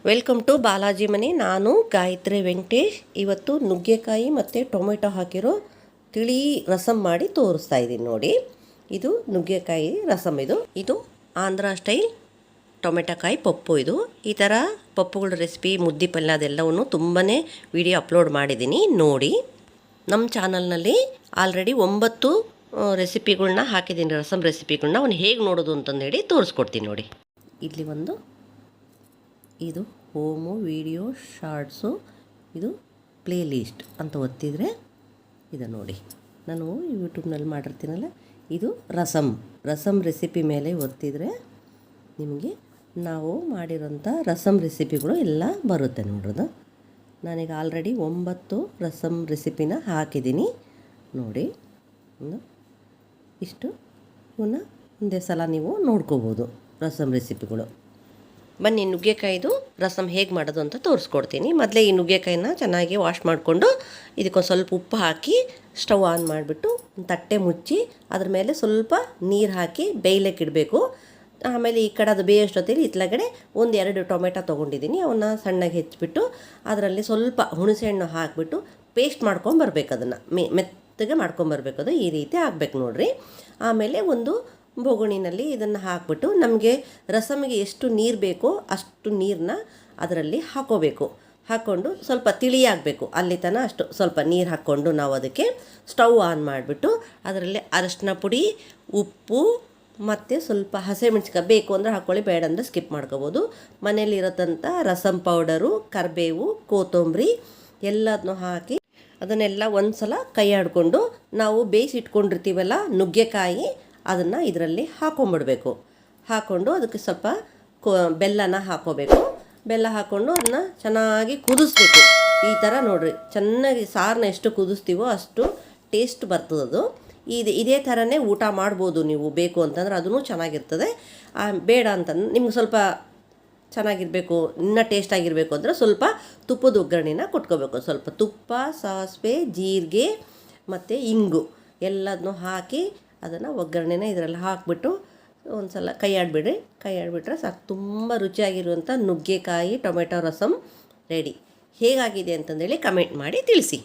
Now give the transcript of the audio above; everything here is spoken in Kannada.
ವೆಲ್ಕಮ್ ಟು ಬಾಲಾಜಿ ಮನೆ. ನಾನು ಗಾಯತ್ರಿ ವೆಂಕಟೇಶ್. ಇವತ್ತು ನುಗ್ಗೆಕಾಯಿ ಮತ್ತು ಟೊಮೆಟೊ ಹಾಕಿರೋ ತಿಳಿ ರಸಮ್ ಮಾಡಿ ತೋರಿಸ್ತಾ ಇದ್ದೀನಿ ನೋಡಿ. ಇದು ನುಗ್ಗೆಕಾಯಿ ರಸಮ್. ಇದು ಆಂಧ್ರ ಸ್ಟೈಲ್ ಟೊಮೆಟೊಕಾಯಿ ಪಪ್ಪು. ಈ ಥರ ಪಪ್ಪುಗಳ ರೆಸಿಪಿ, ಮುದ್ದೆ ಪಲ್ಯ ಅದೆಲ್ಲವನ್ನು ತುಂಬಾ ವಿಡಿಯೋ ಅಪ್ಲೋಡ್ ಮಾಡಿದ್ದೀನಿ ನೋಡಿ. ನಮ್ಮ ಚಾನಲ್ನಲ್ಲಿ ಆಲ್ರೆಡಿ 9 ರೆಸಿಪಿಗಳ್ನ ಹಾಕಿದ್ದೀನಿ, ರಸಮ್ ರೆಸಿಪಿಗಳ್ನ. ಅವನು ಹೇಗೆ ನೋಡೋದು ಅಂತಂದೇಳಿ ತೋರಿಸ್ಕೊಡ್ತೀನಿ ನೋಡಿ. ಇಲ್ಲಿ ಇದು ಹೋಮು ವಿಡಿಯೋ ಶಾರ್ಟ್ಸು, ಇದು ಪ್ಲೇ ಲಿಸ್ಟ್ ಅಂತ ಒತ್ತಿದರೆ ಇದು ನೋಡಿ. ನಾನು ಯೂಟ್ಯೂಬ್ನಲ್ಲಿ ಮಾಡಿರ್ತೀನಲ್ಲ, ಇದು ರಸಮ್ ರೆಸಿಪಿ ಮೇಲೆ ಒತ್ತಿದರೆ ನಿಮಗೆ ನಾವು ಮಾಡಿರೋಂಥ ರಸಮ್ ರೆಸಿಪಿಗಳು ಎಲ್ಲ ಬರುತ್ತೆ ನೋಡೋದು. ನಾನೀಗ ಆಲ್ರೆಡಿ 9 ರಸಮ್ ರೆಸಿಪಿನ ಹಾಕಿದ್ದೀನಿ ನೋಡಿ. ಇಷ್ಟು ಇವನ್ನ ಒಂದೇ ಸಲ ನೀವು ನೋಡ್ಕೋಬೋದು ರಸಮ್ ರೆಸಿಪಿಗಳು. ಬನ್ನಿ ನುಗ್ಗೆಕಾಯಿದು ರಸಮ್ ಹೇಗೆ ಮಾಡೋದು ಅಂತ ತೋರಿಸ್ಕೊಡ್ತೀನಿ. ಮೊದಲೇ ಈ ನುಗ್ಗೆಕಾಯಿನ ಚೆನ್ನಾಗಿ ವಾಶ್ ಮಾಡಿಕೊಂಡು ಇದಕ್ಕೊಂದು ಸ್ವಲ್ಪ ಉಪ್ಪು ಹಾಕಿ ಸ್ಟವ್ ಆನ್ ಮಾಡಿಬಿಟ್ಟು ಒಂದು ತಟ್ಟೆ ಮುಚ್ಚಿ ಅದ್ರ ಮೇಲೆ ಸ್ವಲ್ಪ ನೀರು ಹಾಕಿ ಬೇಯ್ಲಿಕ್ಕೆ ಇಡಬೇಕು. ಆಮೇಲೆ ಈ ಕಡೆ ಅದು ಬೇಯೋಷ್ಟೊತ್ತಿಗೆ ಇತ್ಲಗಡೆ 1-2 ಟೊಮೆಟೊ ತೊಗೊಂಡಿದ್ದೀನಿ. ಅವನ್ನ ಸಣ್ಣಗೆ ಹೆಚ್ಚಿಬಿಟ್ಟು ಅದರಲ್ಲಿ ಸ್ವಲ್ಪ ಹುಣಸೆಹಣ್ಣು ಹಾಕಿಬಿಟ್ಟು ಪೇಸ್ಟ್ ಮಾಡ್ಕೊಂಬರ್ಬೇಕು. ಅದನ್ನು ಮೆತ್ತಗೆ ಮಾಡ್ಕೊಂಬರ್ಬೇಕು. ಅದು ಈ ರೀತಿ ಆಗಬೇಕು ನೋಡಿರಿ. ಆಮೇಲೆ ಒಂದು ಬೋಗುಣಿನಲ್ಲಿ ಇದನ್ನು ಹಾಕ್ಬಿಟ್ಟು ನಮಗೆ ರಸಮಿಗೆ ಎಷ್ಟು ನೀರು ಬೇಕೋ ಅಷ್ಟು ನೀರನ್ನ ಅದರಲ್ಲಿ ಹಾಕ್ಕೊಂಡು ಸ್ವಲ್ಪ ತಿಳಿಯಾಗಬೇಕು ಅಲ್ಲಿ ತನಕ ಅಷ್ಟು ಸ್ವಲ್ಪ ನೀರು ಹಾಕ್ಕೊಂಡು ನಾವು ಅದಕ್ಕೆ ಸ್ಟವ್ ಆನ್ ಮಾಡಿಬಿಟ್ಟು ಅದರಲ್ಲಿ ಅರಶಿನ ಪುಡಿ, ಉಪ್ಪು ಮತ್ತು ಸ್ವಲ್ಪ ಹಸಿಮೆಣ್ಸಿಕಾಯಿ ಬೇಕು ಅಂದರೆ ಹಾಕ್ಕೊಳ್ಳಿ, ಬೇಡ ಅಂದರೆ ಸ್ಕಿಪ್ ಮಾಡ್ಕೋಬೋದು. ಮನೇಲಿರತ್ತಂಥ ರಸಮ್ ಪೌಡರು, ಕರಿಬೇವು, ಕೊತ್ತಂಬರಿ ಎಲ್ಲದನ್ನೂ ಹಾಕಿ ಅದನ್ನೆಲ್ಲ ಒಂದು ಸಲ ಕೈ ಆಡಿಕೊಂಡು ನಾವು ಬೇಯಿಸಿಟ್ಕೊಂಡಿರ್ತೀವಲ್ಲ ನುಗ್ಗೆಕಾಯಿ, ಅದನ್ನು ಇದರಲ್ಲಿ ಹಾಕ್ಕೊಂಡು ಅದಕ್ಕೆ ಸ್ವಲ್ಪ ಬೆಲ್ಲನ ಹಾಕ್ಕೋಬೇಕು. ಬೆಲ್ಲ ಹಾಕ್ಕೊಂಡು ಅದನ್ನ ಚೆನ್ನಾಗಿ ಕುದಿಸ್ಬೇಕು. ಈ ಥರ ನೋಡಿರಿ, ಚೆನ್ನಾಗಿ ಸಾರನ್ನ ಎಷ್ಟು ಕುದಿಸ್ತೀವೋ ಅಷ್ಟು ಟೇಸ್ಟ್ ಬರ್ತದದು. ಇದೇ ಥರನೇ ಊಟ ಮಾಡ್ಬೋದು ನೀವು ಬೇಕು ಅಂತಂದ್ರೆ, ಅದೂ ಚೆನ್ನಾಗಿರ್ತದೆ. ಬೇಡ ಅಂತಂದ್ರೆ ನಿಮ್ಗೆ ಸ್ವಲ್ಪ ಚೆನ್ನಾಗಿರಬೇಕು, ಇನ್ನೂ ಟೇಸ್ಟಾಗಿರಬೇಕು ಅಂದರೆ ಸ್ವಲ್ಪ ತುಪ್ಪದ ಒಗ್ಗರಣೆನ ಕೊಟ್ಕೋಬೇಕು. ಸ್ವಲ್ಪ ತುಪ್ಪ, ಸಾಸಿವೆ, ಜೀರಿಗೆ ಮತ್ತು ಇಂಗು ಎಲ್ಲದನ್ನೂ ಹಾಕಿ ಅದನ್ನು ಒಗ್ಗರಣೆನ ಇದರಲ್ಲಿ ಹಾಕಿಬಿಟ್ಟು ಒಂದು ಸಲ ಕೈ ಆಡಿಬಿಟ್ರೆ ಸಾಕು. ತುಂಬ ರುಚಿಯಾಗಿರುವಂಥ ನುಗ್ಗೆಕಾಯಿ ಟೊಮೆಟೊ ರಸಮ್ ರೆಡಿ. ಹೇಗಾಗಿದೆ ಅಂತಂದೇಳಿ ಕಮೆಂಟ್ ಮಾಡಿ ತಿಳಿಸಿ.